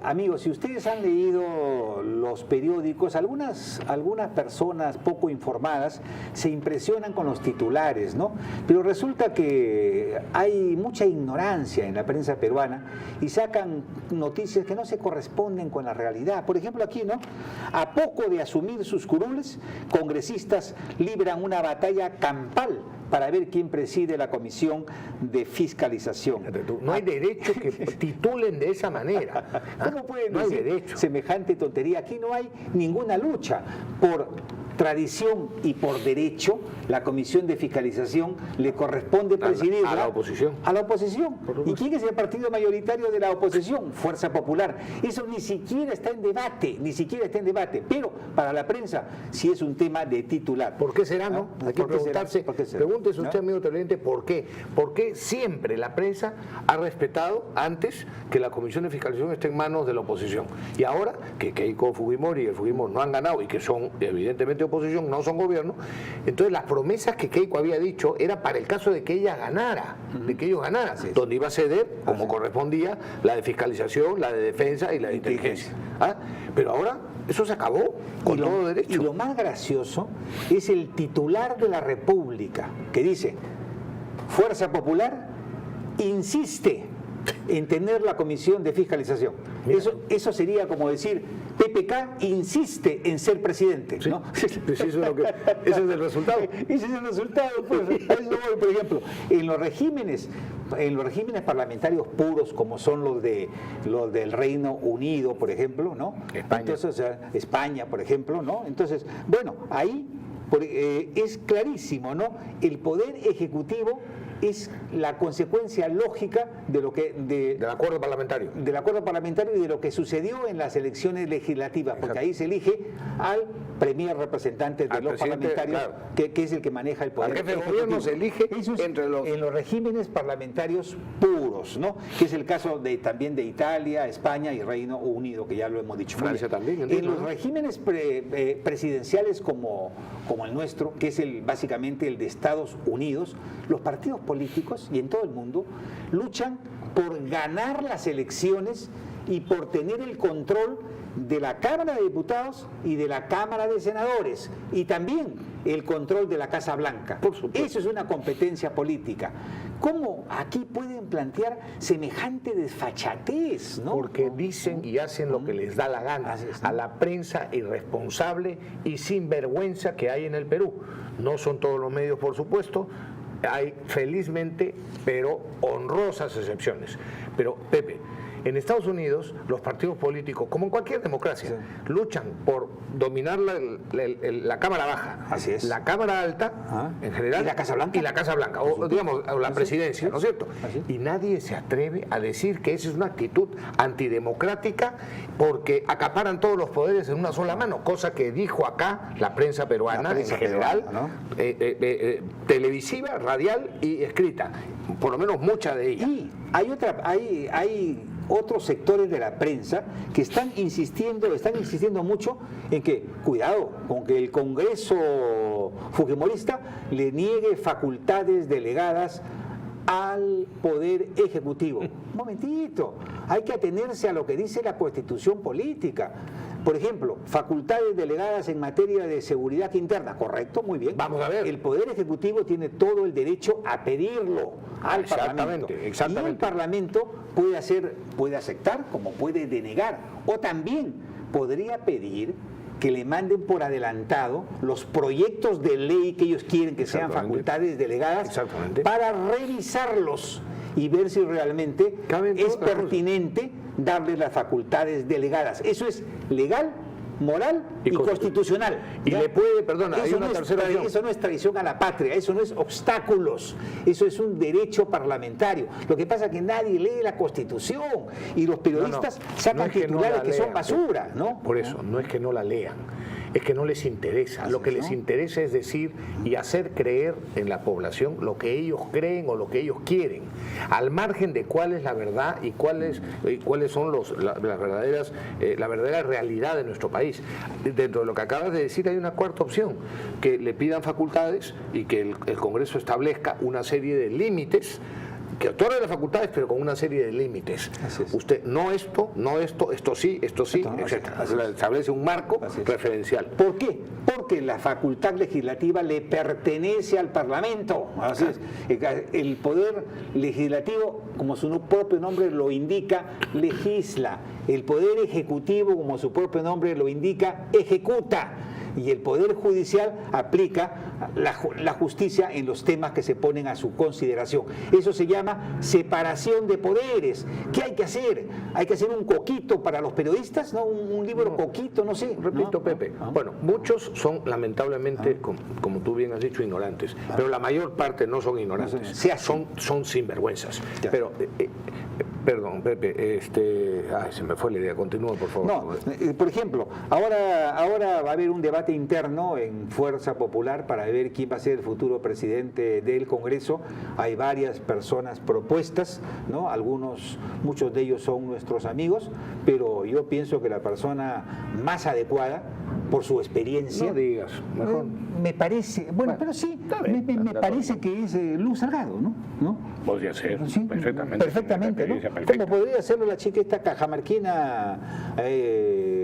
Amigos, si ustedes han leído los periódicos, algunas personas poco informadas se impresionan con los titulares, ¿no? Pero resulta que hay mucha ignorancia en la prensa peruana y sacan noticias que no se corresponden con la realidad. Por ejemplo, aquí, ¿no? A poco de asumir sus curules, congresistas libran una batalla campal para ver quién preside la Comisión de Fiscalización. No hay derecho que titulen de esa manera. ¿Cómo pueden no decir hay derecho? Semejante tontería? Aquí no hay ninguna lucha por tradición y por derecho. La Comisión de Fiscalización le corresponde presidirla a la oposición. A la oposición. ¿Y quién es el partido mayoritario de la oposición? Fuerza Popular. Eso ni siquiera está en debate, ni siquiera está en debate. Pero para la prensa sí es un tema de titular. ¿Por qué será, no? Hay que preguntarse, pregúntese usted, amigo televidente, ¿por qué? ¿Por qué siempre la prensa ha respetado antes que la Comisión de Fiscalización esté en manos de la oposición? Y ahora que Keiko Fujimori y el Fujimori no han ganado y que son evidentemente oposición, no son gobierno, entonces las promesas que Keiko había dicho era para el caso de que ella ganara, de que ellos ganaran, donde iba a ceder, como correspondía, la de fiscalización, la de defensa y la de inteligencia. ¿Ah? Pero ahora eso se acabó con todo derecho. Y lo más gracioso es el titular de la República, que dice: Fuerza Popular insiste en tener la Comisión de Fiscalización. Eso sería como decir: PPK insiste en ser presidente, ¿no? Sí, ese es el resultado. Ese es el resultado, pues. A eso voy, por ejemplo, en los regímenes parlamentarios puros, como son los del Reino Unido, por ejemplo, ¿no? España. Entonces, o sea, España, por ejemplo, ¿no? Entonces, bueno, ahí es clarísimo, ¿no? El poder ejecutivo es la consecuencia lógica del acuerdo parlamentario. Del acuerdo parlamentario y de lo que sucedió en las elecciones legislativas, porque ahí se elige al premier representante de los parlamentarios, claro, que es el que maneja el poder. Al jefe de gobierno se elige en los regímenes parlamentarios puros, ¿no? Que es el caso también de Italia, España y Reino Unido, que ya lo hemos dicho. Francia también. En los regímenes presidenciales como el nuestro, que es básicamente el de Estados Unidos, los partidos políticos, y en todo el mundo, luchan por ganar las elecciones y por tener el control de la Cámara de Diputados y de la Cámara de Senadores, y también el control de la Casa Blanca. Por supuesto. Eso es una competencia política. ¿Cómo aquí pueden plantear semejante desfachatez, ¿no? Porque dicen y hacen lo que les da la gana a la prensa irresponsable y sin vergüenza que hay en el Perú. No son todos los medios, por supuesto. Hay, felizmente, pero honrosas excepciones. Pero, Pepe, en Estados Unidos, los partidos políticos, como en cualquier democracia, luchan por dominar la Cámara Baja, así es, la Cámara Alta, en general, y la Casa Blanca, o digamos, la presidencia, ¿no es cierto? Y nadie se atreve a decir que esa es una actitud antidemocrática porque acaparan todos los poderes en una sola mano, cosa que dijo acá la prensa peruana, en general, ¿no? Televisiva, radial y escrita, por lo menos mucha de ella. Y hay otros sectores de la prensa que están insistiendo mucho en que, cuidado, con que el Congreso fujimorista le niegue facultades delegadas al Poder Ejecutivo. Un momentito, hay que atenerse a lo que dice la Constitución política. Por ejemplo, facultades delegadas en materia de seguridad interna, correcto, muy bien. Vamos a ver. El Poder Ejecutivo tiene todo el derecho a pedirlo al Parlamento. Exactamente. Y el Parlamento puede aceptar como puede denegar, o también podría pedir que le manden por adelantado los proyectos de ley que ellos quieren que sean facultades delegadas para revisarlos y ver si realmente es pertinente darles las facultades delegadas. Eso es legal, moral y constitucional. Y le puede, perdona, hay una tercera opción. Eso no es traición a la patria, eso no es obstáculos, eso es un derecho parlamentario. Lo que pasa es que nadie lee la Constitución y los periodistas sacan titulares que son basura, ¿no? Por eso, no es que no la lean, es que no les interesa. Lo que les interesa es decir y hacer creer en la población lo que ellos creen o lo que ellos quieren, al margen de cuál es la verdad y cuáles son la verdadera realidad de nuestro país. Dentro de lo que acabas de decir hay una cuarta opción, que le pidan facultades y que el Congreso establezca una serie de límites que otorga las facultades, pero con una serie de límites. Usted, no esto, esto sí, etc. Establece un marco referencial. ¿Por qué? Porque la facultad legislativa le pertenece al Parlamento. Así es. El poder legislativo, como su propio nombre lo indica, legisla. El poder ejecutivo, como su propio nombre lo indica, ejecuta. Y el Poder Judicial aplica la justicia en los temas que se ponen a su consideración. Eso se llama separación de poderes. ¿Qué hay que hacer? ¿Hay que hacer un coquito para los periodistas? ¿No? ¿Un libro coquito? No sé. Repito, Pepe. Bueno, muchos son lamentablemente, como tú bien has dicho, ignorantes. Pero la mayor parte no son ignorantes. Son sinvergüenzas. Ya. Pero... perdón, Pepe, se me fue la idea. Continúa, por favor. No, por ejemplo, ahora va a haber un debate interno en Fuerza Popular para ver quién va a ser el futuro presidente del Congreso. Hay varias personas propuestas, ¿no? Muchos de ellos son nuestros amigos, pero yo pienso que la persona más adecuada, por su experiencia... No digas, mejor. Me parece, pero sí, me parece que es Luz Salgado, ¿no? Podría ser, sí, perfectamente, ¿no? Como podría hacerlo la chica esta cajamarquina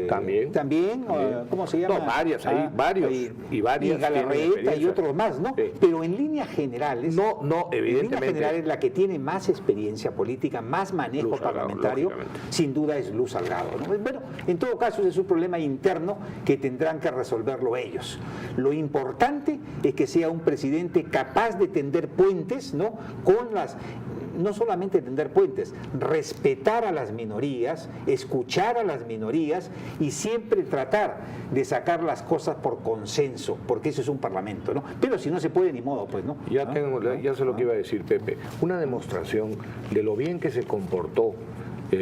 también, ¿cómo se llama? No, varias, varios y varias. Y Galarreta y otros más, ¿no? Sí. Pero en líneas generales, evidentemente. En líneas generales, la que tiene más experiencia política, más manejo parlamentario, sin duda es Luz Salgado, ¿no? Bueno, en todo caso es un problema interno que tendrán que resolverlo ellos. Lo importante es que sea un presidente capaz de tender puentes, ¿no? No solamente tender puentes, respetar a las minorías, escuchar a las minorías y siempre tratar de sacar las cosas por consenso, porque eso es un parlamento, ¿no? Pero si no se puede, ni modo, pues, ¿no? Ya sé lo que iba a decir, Pepe. Una demostración de lo bien que se comportó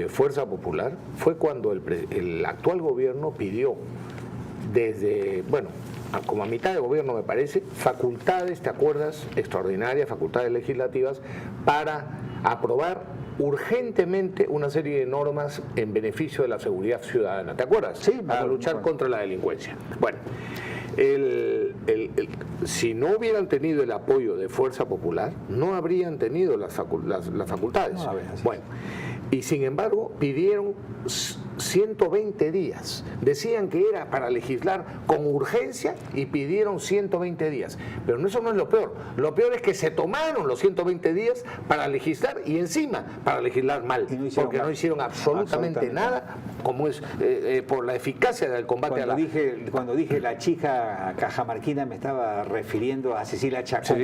Fuerza Popular fue cuando el actual gobierno pidió como a mitad de gobierno, me parece, facultades, ¿te acuerdas? Extraordinarias, facultades legislativas para aprobar urgentemente una serie de normas en beneficio de la seguridad ciudadana, ¿te acuerdas? Sí. Para luchar contra la delincuencia. Bueno, si no hubieran tenido el apoyo de Fuerza Popular, no habrían tenido las facultades. Bueno, y sin embargo pidieron 120 días. Decían que era para legislar con urgencia y pidieron 120 días. Pero eso no es lo peor. Lo peor es que se tomaron los 120 días para legislar y encima para legislar mal. Porque no hicieron absolutamente nada, como es por la eficacia del combate Cuando dije la chica cajamarquina, me estaba refiriendo a Cecilia Chacón,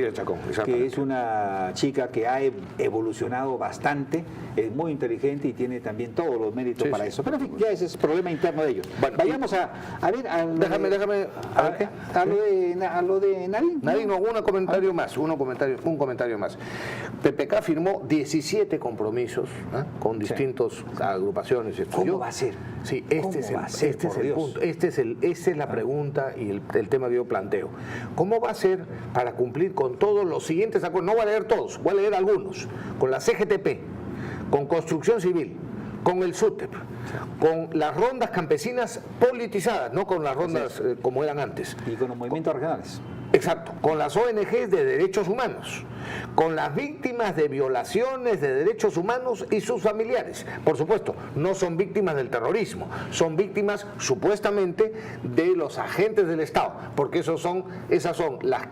que es una chica que ha evolucionado bastante, es muy inteligente y tiene también todos los méritos para eso. Pero en fin, ya ese es problema interno de ellos. Bueno, vayamos a ver... Déjame... A lo de Nadine. Nadine, no, un comentario más. PPK firmó 17 compromisos con distintas agrupaciones. ¿Cómo va a ser? Sí, este es el punto. Esta es la pregunta y el tema que yo planteo. ¿Cómo va a ser para cumplir con todos los siguientes acuerdos? No voy a leer todos, voy a leer algunos. Con la CGTP, con Construcción Civil, con el SUTEP, con las rondas campesinas politizadas, no con las rondas como eran antes. Y con los movimientos regionales. Exacto, con las ONGs de derechos humanos, con las víctimas de violaciones de derechos humanos y sus familiares. Por supuesto, no son víctimas del terrorismo, son víctimas supuestamente de los agentes del Estado, porque esas son las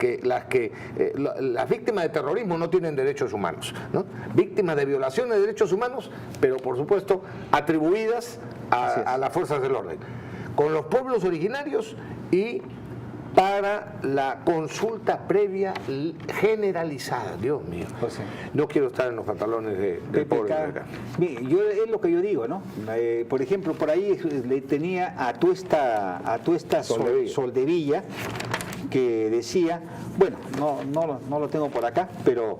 víctimas de terrorismo no tienen derechos humanos, ¿no? Víctimas de violaciones de derechos humanos, pero por supuesto atribuidas a las fuerzas del orden. Con los pueblos originarios y para la consulta previa generalizada. Dios mío, no quiero estar en los pantalones del pobre. Mire, es lo que yo digo, ¿no? Por ejemplo, por ahí le tenía a Tuesta Soldevilla, que decía, bueno, no lo tengo por acá, pero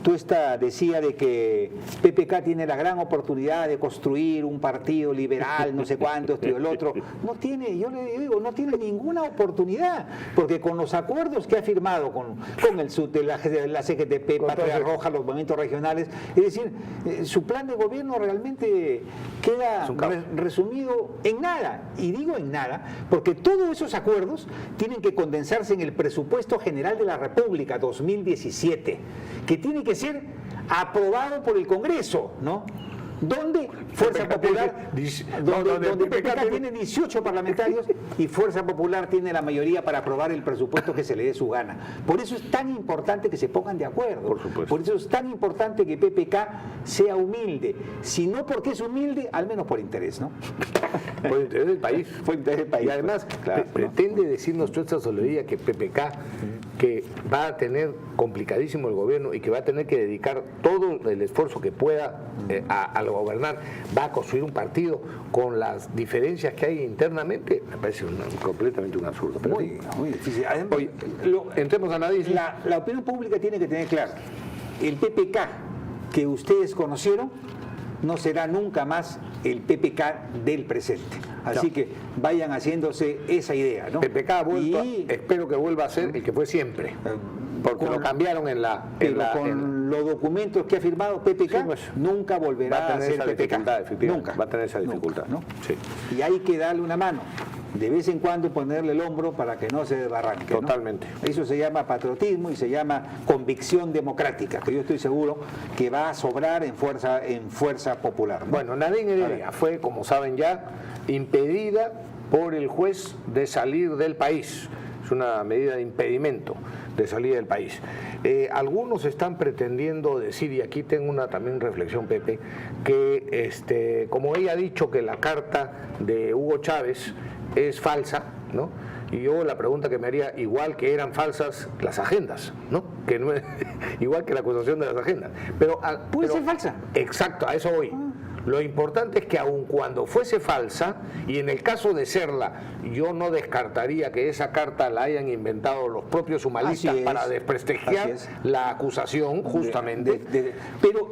Tuesta decía de que PPK tiene la gran oportunidad de construir un partido liberal, no sé cuánto, esto y el otro. No tiene, yo le digo, no tiene ninguna oportunidad, porque con los acuerdos que ha firmado con el SUT, la CGTP, Patria Roja, los movimientos regionales, es decir, su plan de gobierno realmente queda resumido en nada. Y digo en nada, porque todos esos acuerdos tienen que condensarse en el presupuesto general de la República 2017, que tiene que ser aprobado por el Congreso, ¿no? Donde Fuerza Popular, donde PPK tiene 18 parlamentarios y Fuerza Popular tiene la mayoría para aprobar el presupuesto que se le dé su gana. Por eso es tan importante que se pongan de acuerdo. Por supuesto. Por eso es tan importante que PPK sea humilde. Si no porque es humilde, al menos por interés, ¿no? Por interés del país. Por interés del país. Y además, claro, pretende decirnos toda esta solería que PPK, que va a tener complicadísimo el gobierno y que va a tener que dedicar todo el esfuerzo que pueda al gobernar, va a construir un partido con las diferencias que hay internamente, me parece completamente un absurdo. Pero muy difícil. Además, oye, entremos a análisis. La opinión pública tiene que tener claro, el PPK que ustedes conocieron no será nunca más el PPK del presente. Así que vayan haciéndose esa idea, ¿no? PPK ha vuelto, espero que vuelva a ser el que fue siempre. Porque lo cambiaron en la... con los documentos que ha firmado PPK, sí, pues, nunca volverá a ser PPK. Nunca. Va a tener esa dificultad. ¿No? Sí. Y hay que darle una mano. De vez en cuando ponerle el hombro para que no se desbarranque. Totalmente. ¿No? Eso se llama patriotismo y se llama convicción democrática, que yo estoy seguro que va a sobrar en fuerza popular, ¿no? Bueno, Nadine Heredia fue, como saben ya, impedida por el juez de salir del país. Es una medida de impedimento de salida del país. Algunos están pretendiendo decir, y aquí tengo una también reflexión, Pepe, que como ella ha dicho que la carta de Hugo Chávez es falsa, ¿no? Y yo la pregunta que me haría, igual que eran falsas las agendas, ¿no? Que no es, igual que la acusación de las agendas. ¿Puede ser falsa? Exacto, a eso voy. Lo importante es que aun cuando fuese falsa, y en el caso de serla, yo no descartaría que esa carta la hayan inventado los propios humalistas para desprestigiar la acusación, justamente,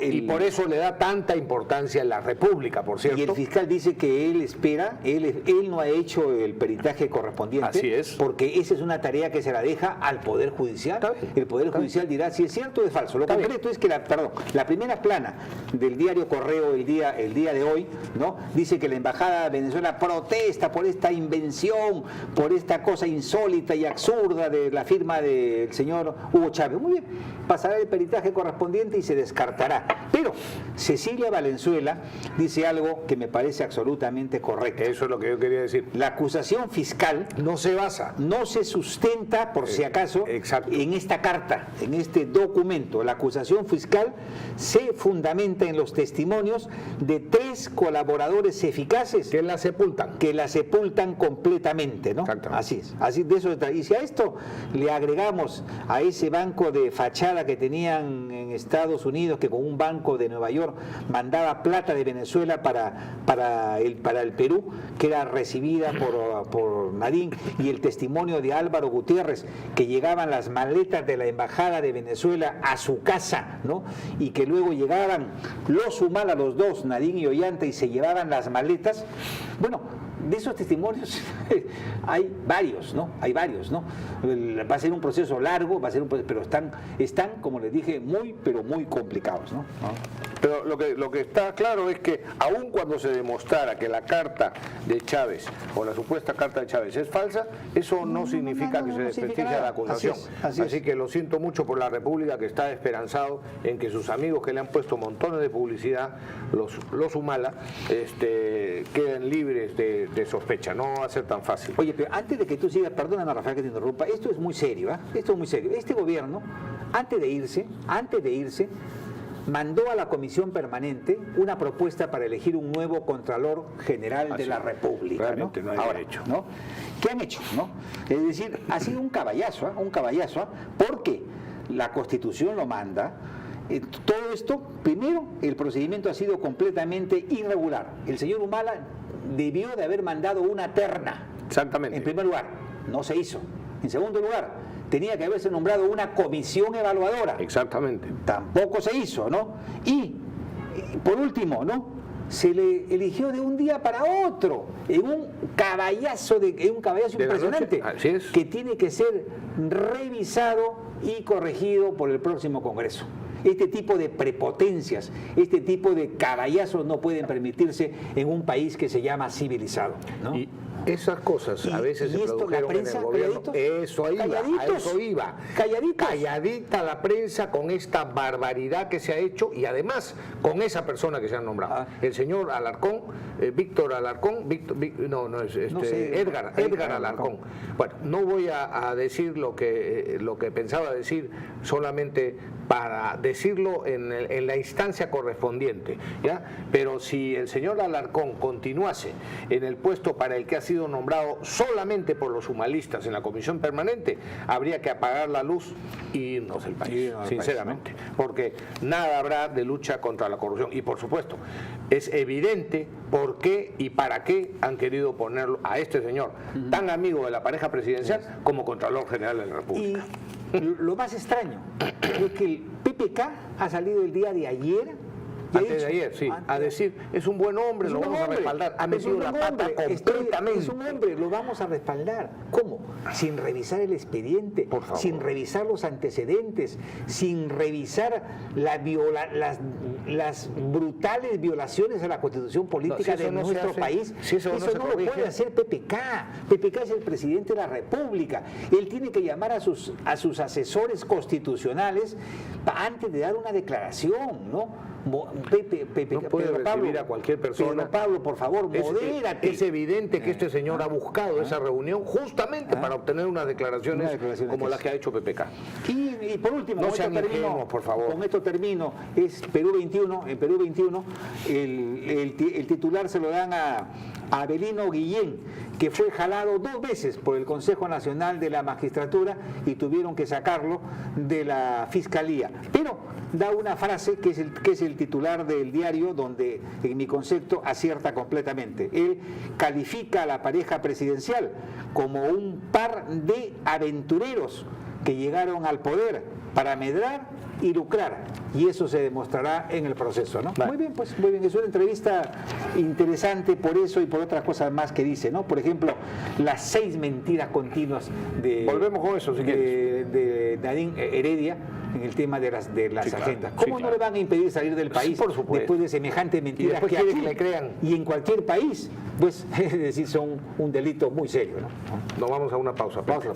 y por eso le da tanta importancia a la República, por cierto. Y el fiscal dice que él espera, él no ha hecho el peritaje correspondiente. Así es. Porque esa es una tarea que se la deja al Poder Judicial. El Poder Judicial dirá si es cierto o es falso. Lo concreto es que la primera plana del diario Correo el día de hoy, ¿no? Dice que la Embajada de Venezuela protesta por esta invención, por esta cosa insólita y absurda de la firma del señor Hugo Chávez. Muy bien, pasará el peritaje correspondiente y se descartará. Pero Cecilia Valenzuela dice algo que me parece absolutamente correcto. Eso es lo que yo quería decir. La acusación fiscal no se basa, no se sustenta, por si acaso, en esta carta, en este documento. La acusación fiscal se fundamenta en los testimonios de 3 colaboradores eficaces que la sepultan completamente, ¿no? Así es, así de eso está. Y si a esto le agregamos a ese banco de fachada que tenían en Estados Unidos, que con un banco de Nueva York mandaba plata de Venezuela para el Perú, que era recibida por Nadine, y el testimonio de Álvaro Gutiérrez, que llegaban las maletas de la Embajada de Venezuela a su casa, ¿no? Y que luego llegaban los Humala, los dos, Nadine y Ollanta, y se llevaban las maletas. Bueno, de esos testimonios hay varios, ¿no? Hay varios, ¿no? Va a ser un proceso largo, pero están, como les dije, pero muy complicados, ¿no? Pero lo que está claro es que aun cuando se demostrara que la carta de Chávez o la supuesta carta de Chávez es falsa, eso no significa que se desprestigie la acusación. Así que lo siento mucho por la República, que está esperanzado en que sus amigos que le han puesto montones de publicidad, los Humala, queden libres de sospecha. No va a ser tan fácil. Oye, pero antes de que tú sigas, perdóname, Rafael, que te interrumpa, esto es muy serio, ¿eh? Esto es muy serio. Este gobierno, antes de irse, mandó a la Comisión Permanente una propuesta para elegir un nuevo Contralor General de la República. Realmente no hay derecho. ¿No? ¿Qué han hecho? ¿No? Es decir, ha sido un caballazo, porque la Constitución lo manda. Todo esto, primero, el procedimiento ha sido completamente irregular. El señor Humala debió de haber mandado una terna. Exactamente. En primer lugar, no se hizo. En segundo lugar, tenía que haberse nombrado una comisión evaluadora. Exactamente. Tampoco se hizo, ¿no? Y por último, ¿no? Se le eligió de un día para otro, en un caballazo impresionante, Así es. Que tiene que ser revisado y corregido por el próximo Congreso. Este tipo de prepotencias, este tipo de caballazos no pueden permitirse en un país que se llama civilizado, ¿no? Y esas cosas a veces se produjeron en el gobierno. Eso iba. Calladita la prensa con esta barbaridad que se ha hecho y además con esa persona que se han nombrado. El señor Alarcón, Víctor Alarcón, Edgar Alarcón. Bueno, no voy a decir lo que pensaba decir, solamente para decirlo en la instancia correspondiente, ¿ya? Pero si el señor Alarcón continuase en el puesto para el que ha sido nombrado solamente por los humanistas en la comisión permanente, habría que apagar la luz y irnos del país, sinceramente, porque nada habrá de lucha contra la corrupción. Y por supuesto, es evidente por qué y para qué han querido ponerlo a este señor, tan amigo de la pareja presidencial, como Contralor General de la República. Y lo más extraño es que el PPK ha salido el día de ayer. Antes de ayer, sí, a decir, es un buen hombre, lo vamos a respaldar. Ha metido la pata completamente. Es un hombre, lo vamos a respaldar. ¿Cómo? Sin revisar el expediente, sin revisar los antecedentes, sin revisar las brutales violaciones a la Constitución política de nuestro país. Eso no lo puede hacer PPK. PPK es el presidente de la República. Él tiene que llamar a sus asesores constitucionales antes de dar una declaración, ¿no? No puede recibir a cualquier persona. Pero Pablo, por favor, modérate. Es evidente que este señor ha buscado esa reunión justamente para obtener unas declaraciones como las que ha hecho PPK. Y por último, no sean ingenuos, por favor. Con esto termino, es Perú 21, en Perú 21 el titular se lo dan a Avelino Guillén, que fue jalado 2 veces por el Consejo Nacional de la Magistratura y tuvieron que sacarlo de la Fiscalía. Pero da una frase que es el titular del diario, donde en mi concepto acierta completamente. Él califica a la pareja presidencial como un par de aventureros que llegaron al poder para amedrar y lucrar, y eso se demostrará en el proceso, ¿no? Muy bien, pues muy bien, es una entrevista interesante por eso y por otras cosas más que dice, ¿no? Por ejemplo, las 6 mentiras continuas de... Volvemos con eso, si quieres. De Nadine Heredia en el tema de las agendas. ¿Cómo no le van a impedir salir del país después de semejante mentiras que aquí le crean? Y en cualquier país, pues, es decir, son un delito muy serio, ¿no? Nos vamos a una pausa. Pausa.